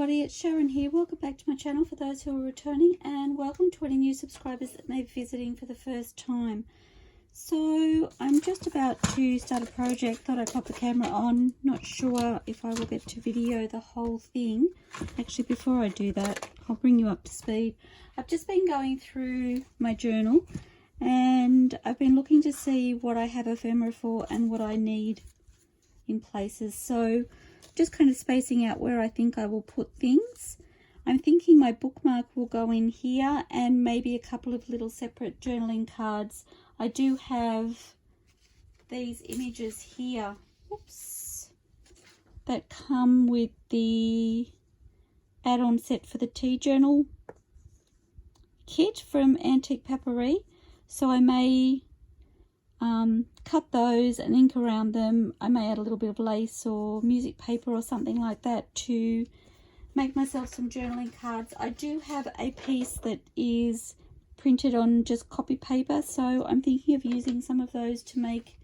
everybody, it's Sharon here. Welcome back to my channel for those who are returning, and welcome to any new subscribers that may be visiting for the first time. So I'm just about to start a project. Thought I'd pop the camera on. Not sure if I will get to video the whole thing. Actually, before I do that, I'll bring you up to speed. I've just been going through my journal and I've been looking to see what I have ephemera for and what I need in places. So just kind of spacing out where I think I will put things. I'm thinking my bookmark will go in here and maybe a couple of little separate journaling cards. I do have these images here, oops, that come with the add-on set for the tea journal kit from AntiquePaperie. So I may cut those and ink around them. I may add a little bit of lace or music paper or something like that to make myself some journaling cards. I do have a piece that is printed on just copy paper, so I'm thinking of using some of those to make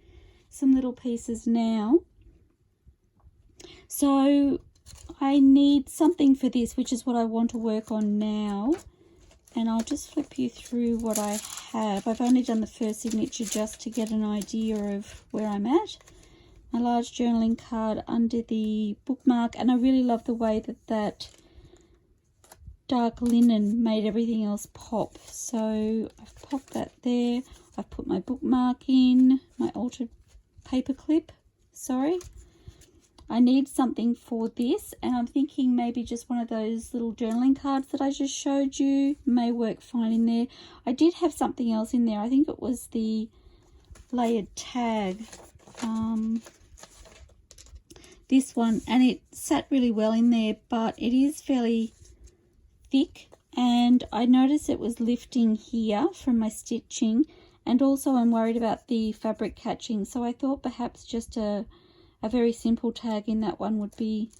some little pieces now. So I need something for this, which is what I want to work on now. And I'll just flip you through what I have. I've only done the first signature just to get an idea of where I'm at. My large journaling card under the bookmark, and I really love the way that that dark linen made everything else pop. So I've popped that there. I've put my bookmark in, my altered paper clip, sorry. I need something for this, and I'm thinking maybe just one of those little journaling cards that I just showed you may work fine in there. I did have something else in there. I think it was the layered tag, this one, and it sat really well in there, but it is fairly thick, and I noticed it was lifting here from my stitching, and also I'm worried about the fabric catching, so I thought perhaps just a very simple tag in that one would be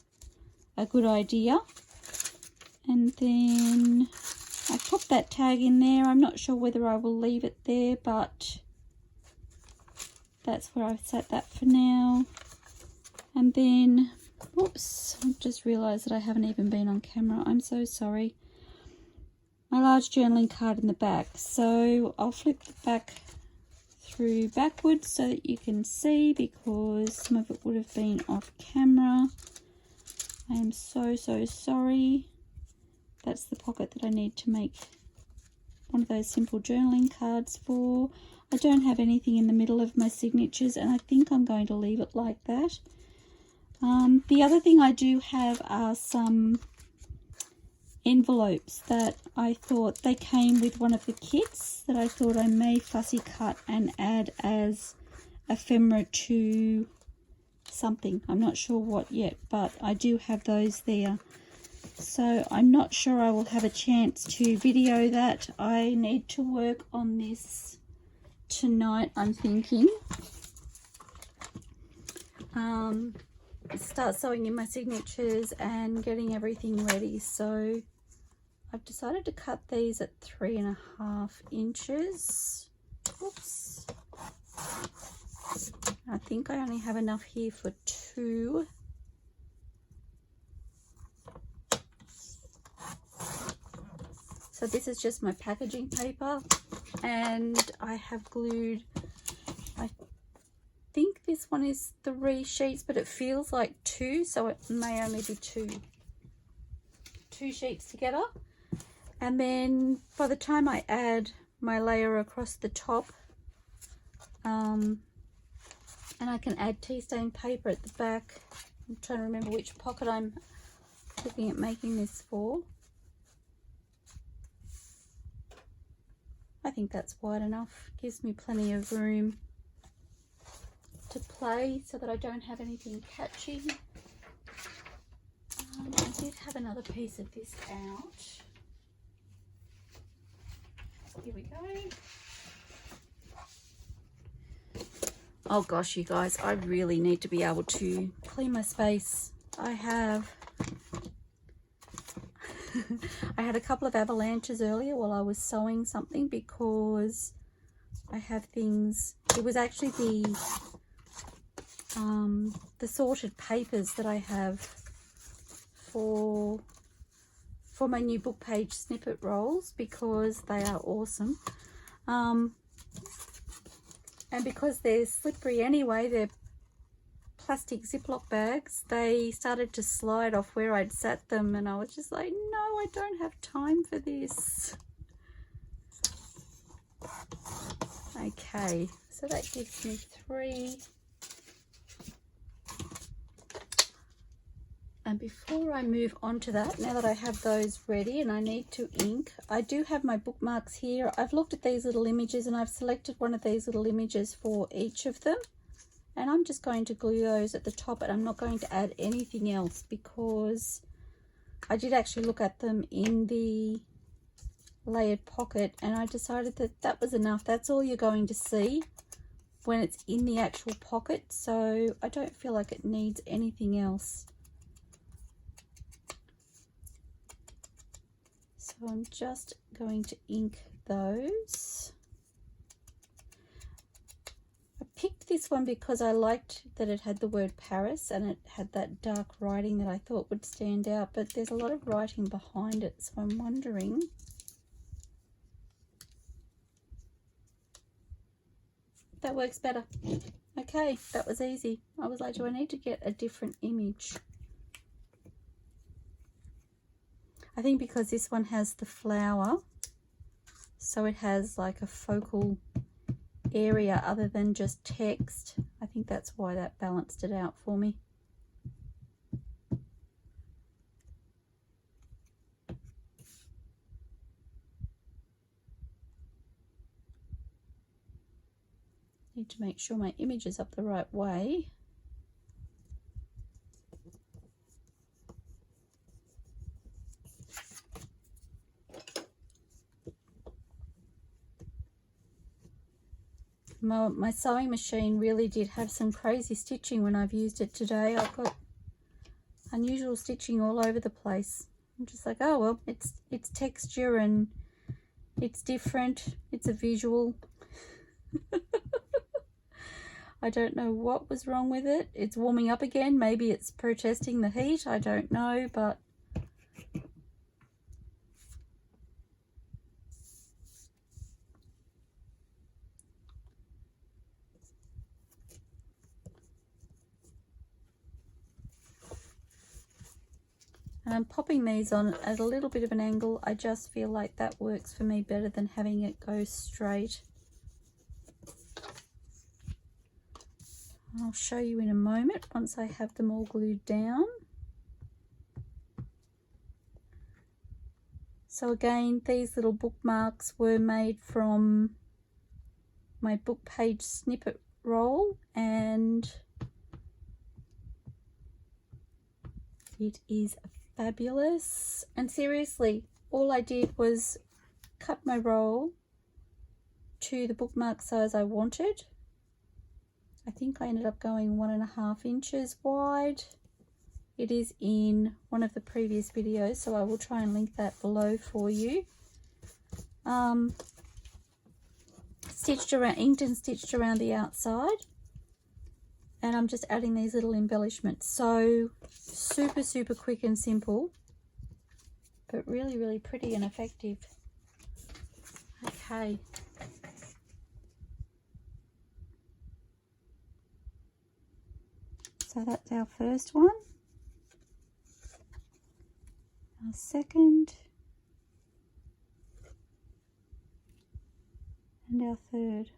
a good idea. And then I popped that tag in there. I'm not sure whether I will leave it there, but that's where I've set that for now. And then, whoops, I just realized that I haven't even been on camera. I'm so sorry. My large journaling card in the back. So I'll flip the back through backwards so that you can see, because some of it would have been off camera. I am so sorry. That's the pocket that I need to make one of those simple journaling cards for. I don't have anything in the middle of my signatures, and I think I'm going to leave it like that. The other thing I do have are some envelopes that I thought they came with one of the kits that I thought I may fussy cut and add as ephemera to something. I'm not sure what yet, but I do have those there. So I'm not sure I will have a chance to video that. I need to work on this tonight, I'm thinking. Start sewing in my signatures and getting everything ready. So I've decided to cut these at 3.5 inches. Oops. I think I only have enough here for 2. So this is just my packaging paper, and I have glued, I think this one is 3 sheets, but it feels like 2, so it may only be 2 sheets together. And then by the time I add my layer across the top, and I can add tea stain paper at the back. I'm trying to remember which pocket I'm looking at making this for. I think that's wide enough. Gives me plenty of room to play so that I don't have anything catching. I did have another piece of this out. Here we go. Oh gosh, you guys, I really need to be able to clean my space. I have I had a couple of avalanches earlier while I was sewing something, because I have things, it was actually the sorted papers that I have for for my new book page snippet rolls because they are awesome. And because they're slippery anyway, they're plastic Ziploc bags, they started to slide off where I'd sat them, and I was just like, no, I don't have time for this. Okay, so that gives me 3. And before I move on to that, now that I have those ready and I need to ink, I do have my bookmarks here. I've looked at these little images and I've selected one of these little images for each of them. And I'm just going to glue those at the top, and I'm not going to add anything else because I did actually look at them in the layered pocket and I decided that that was enough. That's all you're going to see when it's in the actual pocket, so I don't feel like it needs anything else. So I'm just going to ink those. I picked this one because I liked that it had the word Paris and it had that dark writing that I thought would stand out, but there's a lot of writing behind it, so I'm wondering if that works better. Okay, that was easy. I was like, do I need to get a different image? I think because this one has the flower, so it has like a focal area other than just text. I think that's why that balanced it out for me. Need to make sure my image is up the right way. My sewing machine really did have some crazy stitching when I've used it today. I've got unusual stitching all over the place. I'm just like, oh well, it's texture and it's different. It's a visual. I don't know what was wrong with it. It's warming up again. Maybe it's protesting the heat. I don't know, but and I'm popping these on at a little bit of an angle. I just feel like that works for me better than having it go straight. I'll show you in a moment once I have them all glued down. So again, these little bookmarks were made from my book page snippet roll, and it is fabulous. And seriously, all I did was cut my roll to the bookmark size I wanted. I think I ended up going 1.5 inches wide. It is in one of the previous videos, so I will try and link that below for you. Stitched around, inked and stitched around the outside, and I'm just adding these little embellishments. So super quick and simple, but really pretty and effective. Okay. So that's our first one, our second, and our third.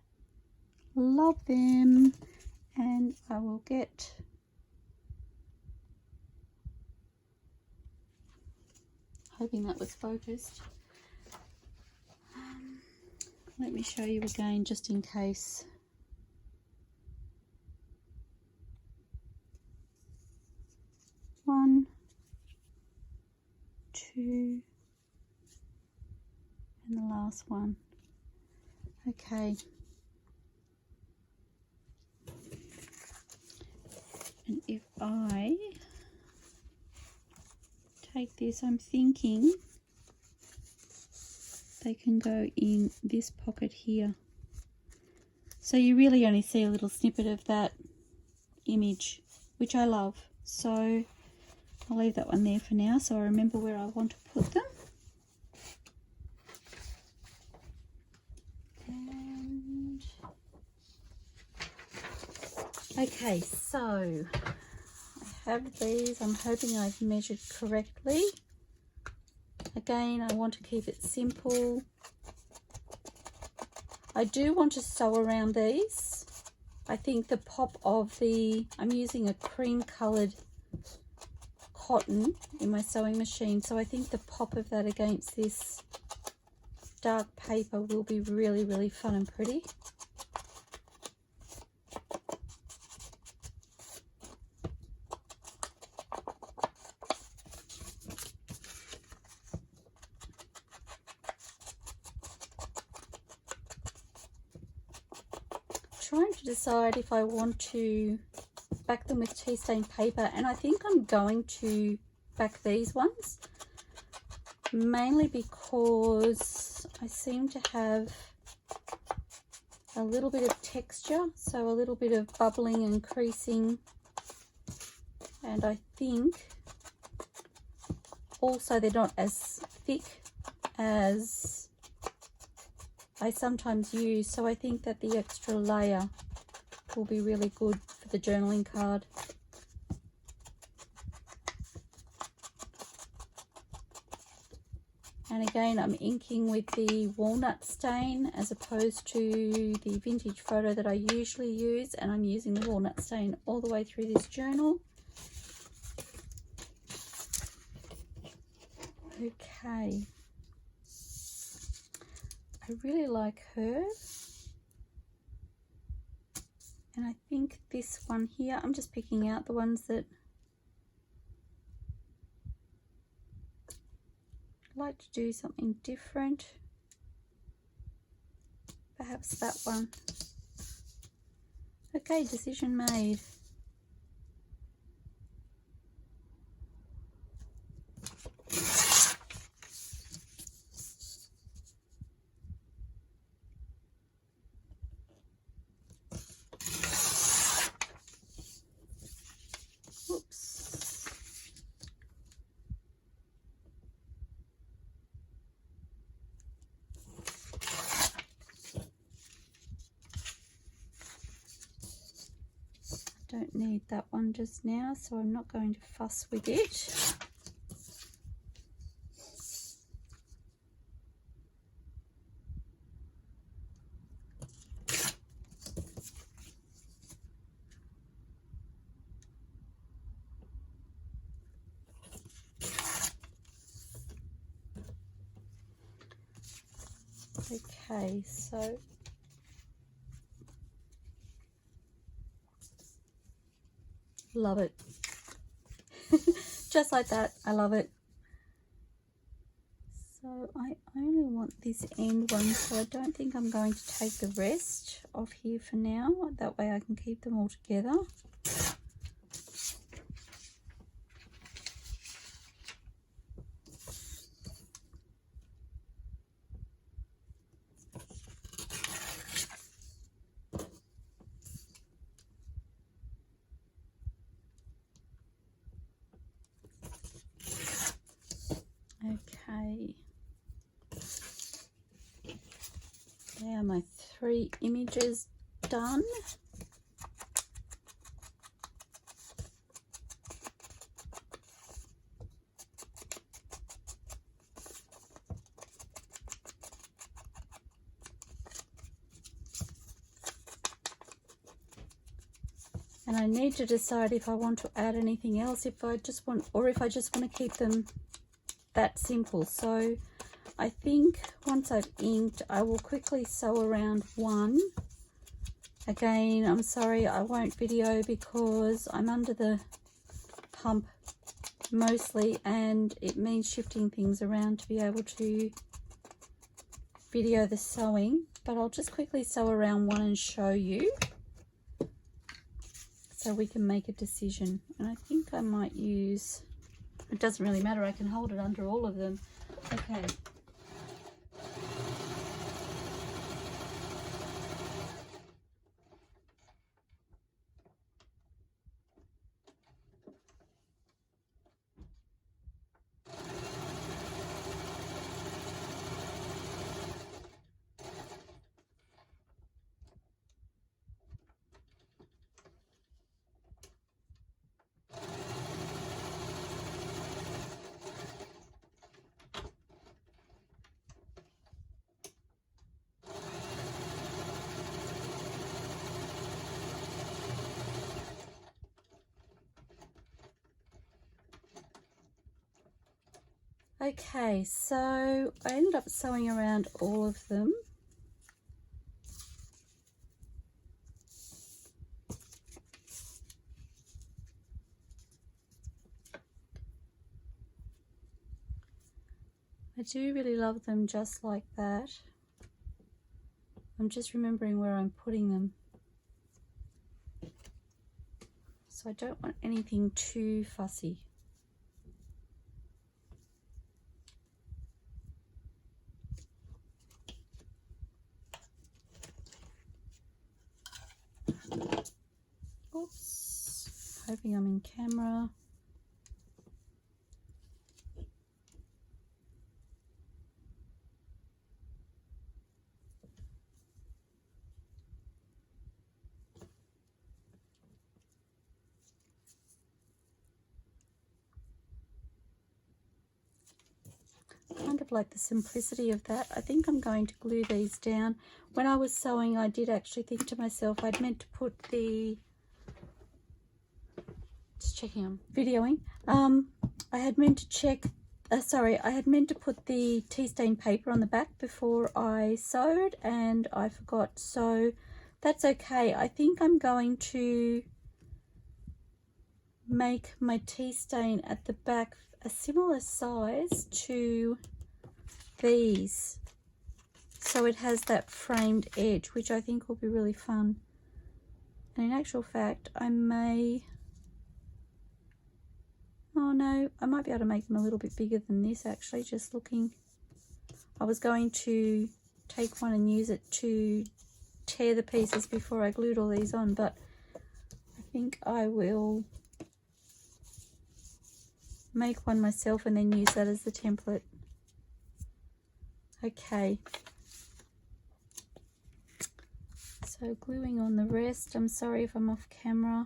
Love them, and I will get hoping that was focused. Let me show you again just in case. One, two, and the last one. Okay. And if I take this, I'm thinking they can go in this pocket here. So you really only see a little snippet of that image, which I love. So I'll leave that one there for now so I remember where I want to put them. Okay, so I have these. I'm hoping I've measured correctly. Again, I want to keep it simple. I do want to sew around these. I think the pop of I'm using a cream coloured cotton in my sewing machine, so I think the pop of that against this dark paper will be really, really fun and pretty. Trying to decide if I want to back them with tea stained paper, and I think I'm going to back these ones, mainly because I seem to have a little bit of texture, so a little bit of bubbling and creasing, and I think also they're not as thick as I sometimes use, so I think that the extra layer will be really good for the journaling card. And again, I'm inking with the walnut stain as opposed to the vintage photo that I usually use, and I'm using the walnut stain all the way through this journal. Okay. I really like her, and I think this one here, I'm just picking out the ones that I like to do something different. Perhaps that one. Okay, decision made. Don't need that one just now, so I'm not going to fuss with it. Okay, so love it. Just like that, I love it. So I only want this end one, so I don't think I'm going to take the rest off here for now. That way I can keep them all together. Okay, there are my 3 images done. And I need to decide if I want to add anything else, if I just want to keep them that simple. So I think once I've inked, I will quickly sew around one. Again, I'm sorry I won't video because I'm under the pump mostly, and it means shifting things around to be able to video the sewing, but I'll just quickly sew around one and show you so we can make a decision. And I think I might use, it doesn't really matter, I can hold it under all of them. Okay. Okay, so I ended up sewing around all of them. I do really love them just like that. I'm just remembering where I'm putting them. So I don't want anything too fussy. Oops, hoping I'm in camera. Kind of like the simplicity of that. I think I'm going to glue these down. When I was sewing, I did actually think to myself I'd meant to put the, just checking I'm videoing, I had meant to check, I had meant to put the tea stain paper on the back before I sewed, and I forgot, so that's okay. I think I'm going to make my tea stain at the back a similar size to these, so it has that framed edge, which I think will be really fun. And in actual fact, I may, oh no, I might be able to make them a little bit bigger than this actually, just looking. I was going to take one and use it to tear the pieces before I glued all these on, but I think I will make one myself and then use that as the template. Okay, so gluing on the rest. I'm sorry if I'm off camera.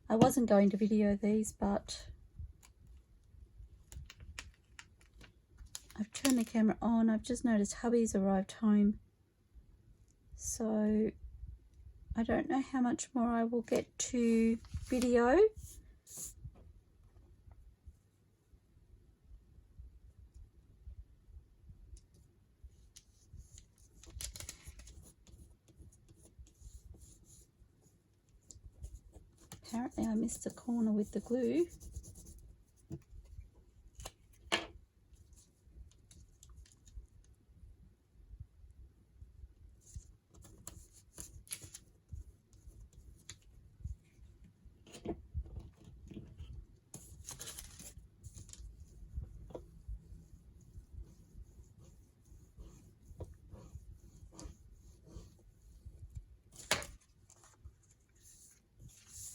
I wasn't going to video these, but I've turned the camera on. I've just noticed hubby's arrived home, so I don't know how much more I will get to video. Apparently I missed the corner with the glue.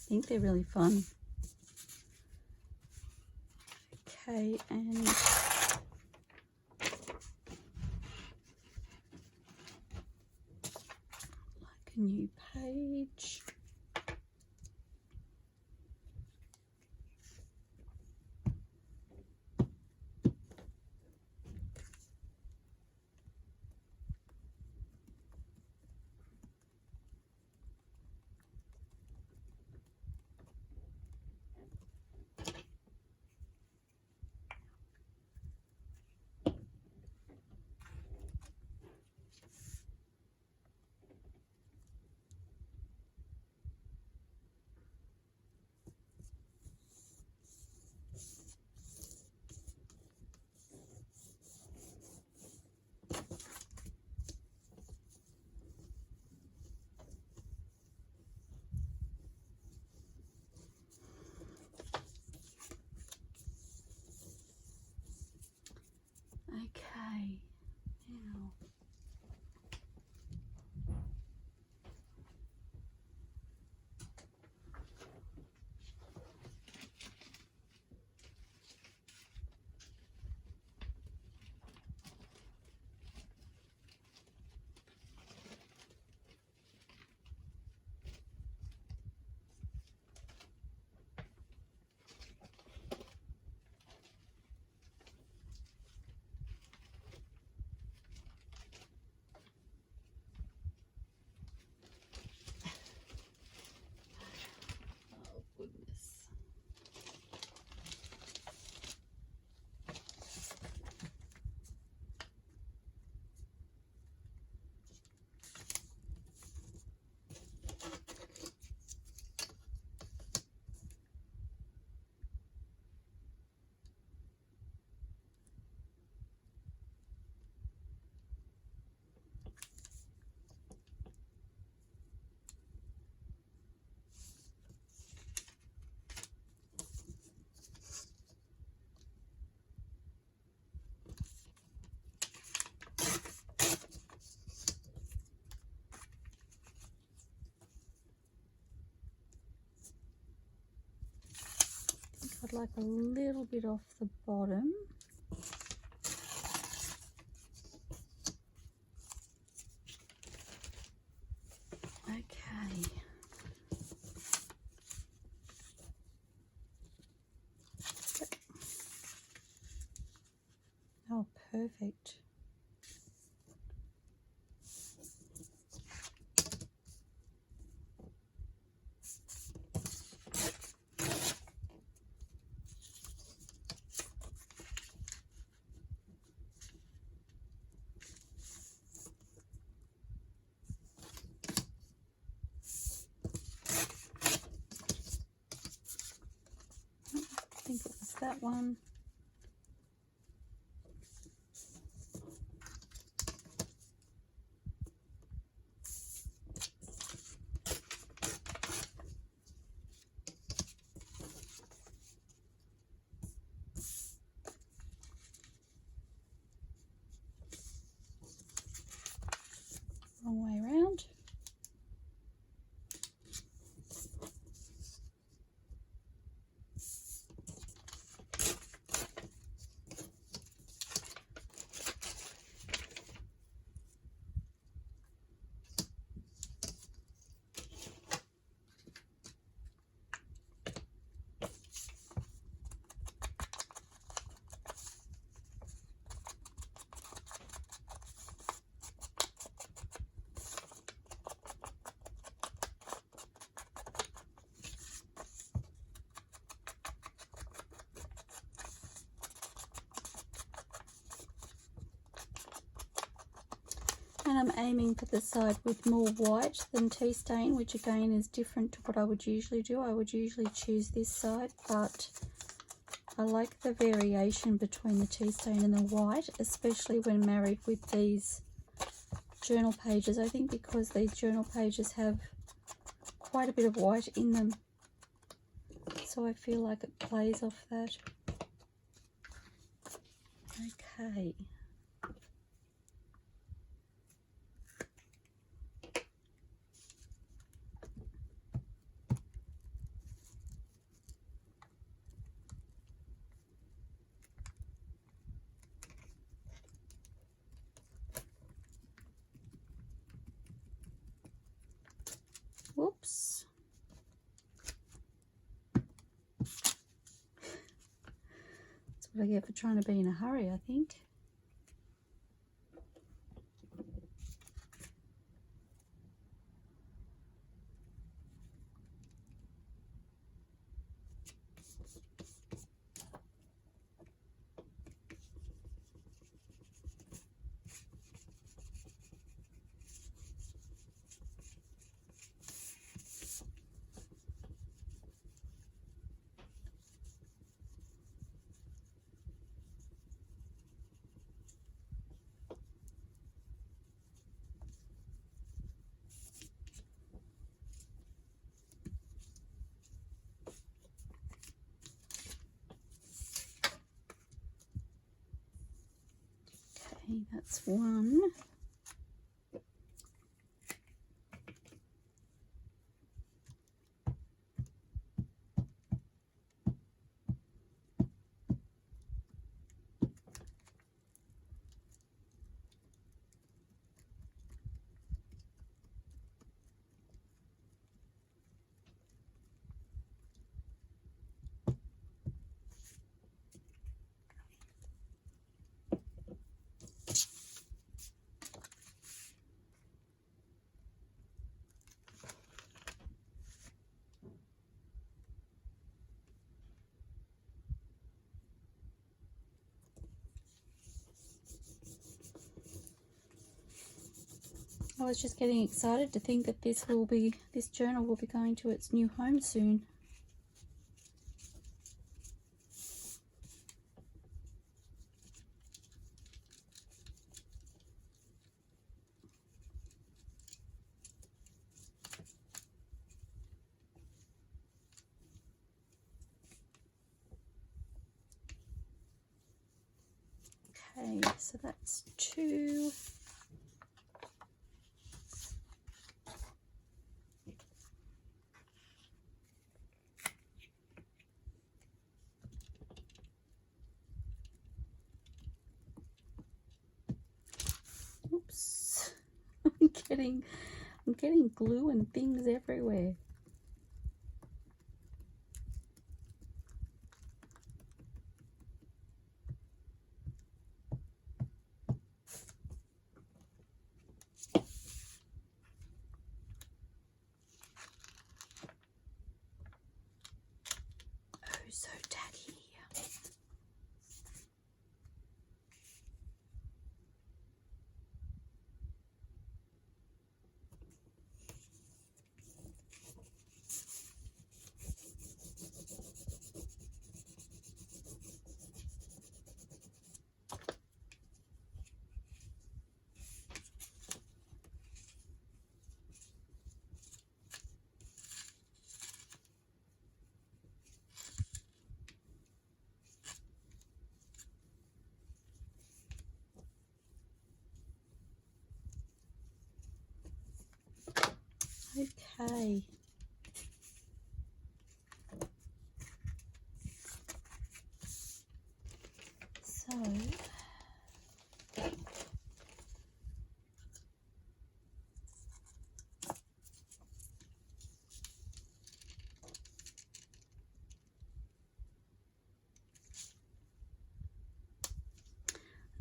I think they're really fun. Okay, and like a new page. I'd like a little bit off the bottom. Okay. Oh, perfect. I think it was that one. Wrong way around. And I'm aiming for the side with more white than tea stain, which again is different to what I would usually do. I would usually choose this side, but I like the variation between the tea stain and the white, especially when married with these journal pages. I think because these journal pages have quite a bit of white in them, so I feel like it plays off that. Okay. Whoops. That's what I get for trying to be in a hurry, I think. Okay, that's one. I was just getting excited to think that this journal will be going to its new home soon. Okay, so that's two. I'm getting glue and things everywhere. Oh, so tacky. Okay. So I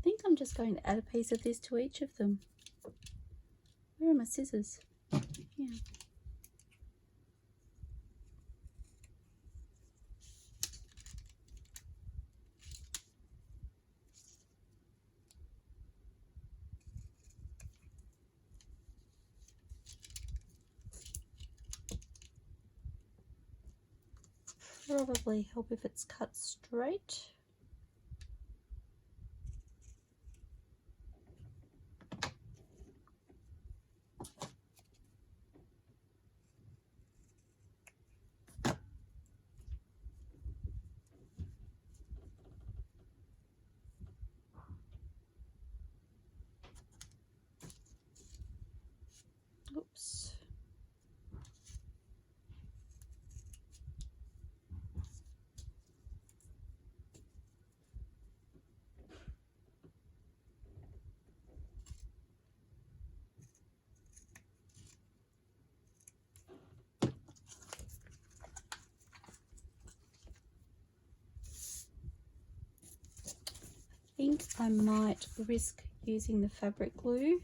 think I'm just going to add a piece of this to each of them. Where are my scissors? Yeah. Probably help if it's cut straight. Oops. I think I might risk using the fabric glue.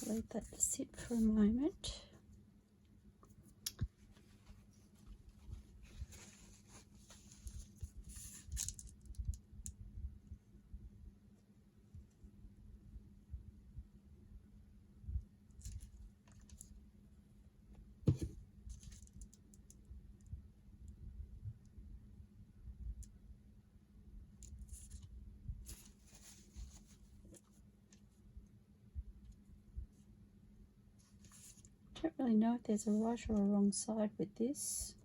Let that sit for a moment. I don't really know if there's a right or a wrong side with this.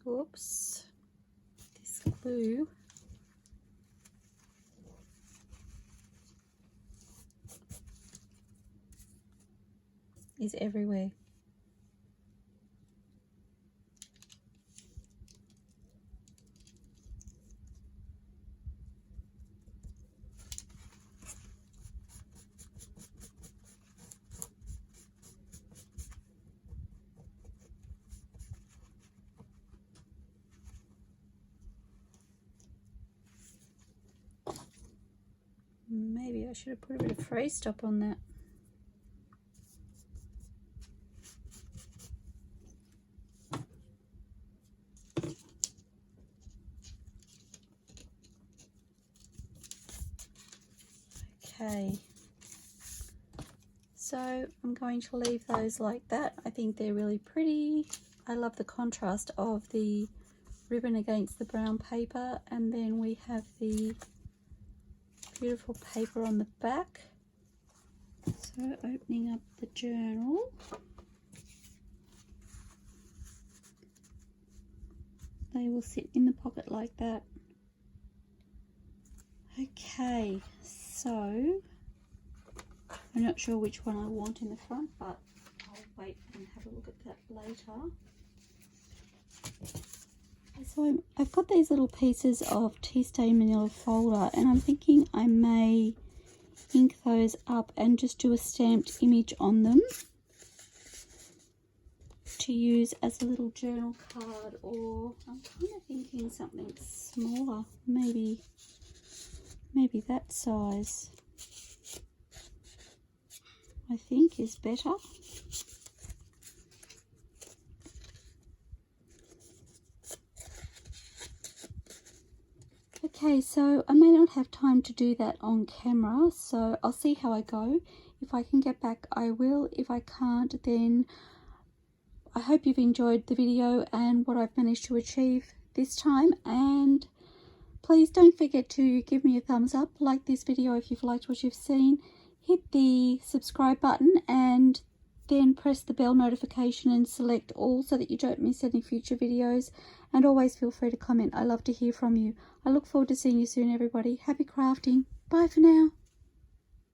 Whoops, this glue is everywhere. Maybe I should have put a bit of freeze stop on that. Okay, so I'm going to leave those like that. I think they're really pretty. I love the contrast of the ribbon against the brown paper, and then we have the beautiful paper on the back. So opening up the journal, they will sit in the pocket like that. Okay, so I'm not sure which one I want in the front, but I'll wait and have a look at that later. So I've got these little pieces of tea stain manila folder, and I'm thinking I may ink those up and just do a stamped image on them to use as a little journal card, or I'm kind of thinking something smaller, maybe that size I think is better. Okay, so I may not have time to do that on camera, so I'll see how I go. If I can get back, I will. If I can't, then I hope you've enjoyed the video and what I've managed to achieve this time. And please don't forget to give me a thumbs up, like this video if you've liked what you've seen, hit the subscribe button, and then press the bell notification and select all so that you don't miss any future videos. And always feel free to comment. I love to hear from you. I look forward to seeing you soon, everybody. Happy crafting. Bye for now.